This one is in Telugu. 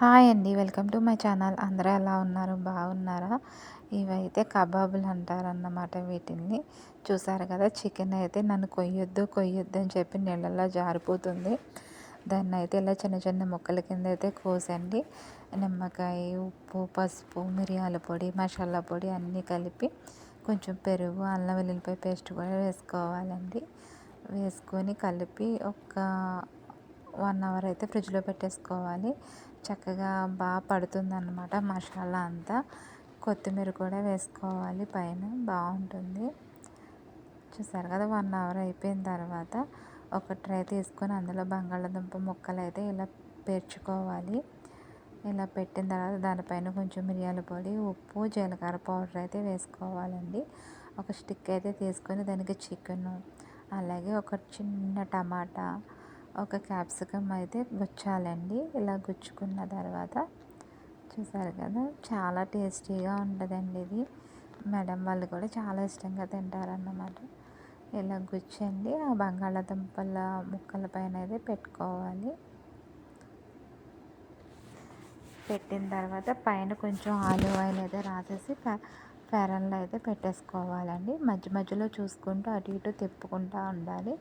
హాయ్ అండి. Welcome to my channel. అందరూ ఎలా ఉన్నారు? బాగున్నారా? ఇవైతే కబాబులు అంటారన్నమాట వీటిల్ని. చూసారు కదా! చికెన్ అయితే నన్ను కొయ్యొద్దు, కొయ్యొద్దు అని చెప్పి నీళ్ళల్లో జారిపోతుంది. దాన్నయితే ఇలా చిన్న చిన్న ముక్కల కింద అయితే కోసండి. నిమ్మకాయ, ఉప్పు, పసుపు, మిరియాల పొడి, మసాలా పొడి అన్నీ కలిపి కొంచెం పెరుగు, అల్లం వెల్లుల్లిపాయ పేస్ట్ కూడా వేసుకోవాలండి. వేసుకొని కలిపి ఒక 1 అవర్ అయితే ఫ్రిడ్జ్లో పెట్టేసుకోవాలి. చక్కగా బాగా పడుతుందన్నమాట మసాలా అంతా. కొత్తిమీర కూడా వేసుకోవాలి పైన, బాగుంటుంది. చూసారు కదా! 1 అవర్ అయిపోయిన తర్వాత ఒక ట్రే తీసుకొని అందులో బంగాళాదుంప ముక్కలు అయితే ఇలా పేర్చుకోవాలి. ఇలా పెట్టిన తర్వాత దానిపైన కొంచెం మిరియాల పొడి, ఉప్పు, జీలకర్ర పౌడర్ అయితే వేసుకోవాలండి. ఒక స్టిక్ అయితే తీసుకొని దానికి చికెను, అలాగే ఒక చిన్న టమాటా, ఒక క్యాప్సికమ్ అయితే గుచ్చాలండి. ఇలా గుచ్చుకున్న తర్వాత చూసారు కదా! చాలా టేస్టీగా ఉంటుందండి ఇది. మేడం వాళ్ళు కూడా చాలా ఇష్టంగా తింటారన్నమాట. ఇలా గుచ్చండి ఆ బంగాళాదుంపల ముక్కల పైన అయితే పెట్టుకోవాలి. పెట్టిన తర్వాత పైన కొంచెం ఆలివ్ ఆయిల్ అయితే రాసేసి ఫెరన్లో అయితే పెట్టేసుకోవాలండి. మధ్య మధ్యలో చూసుకుంటూ అటు ఇటు తిప్పుకుంటూ ఉండాలి.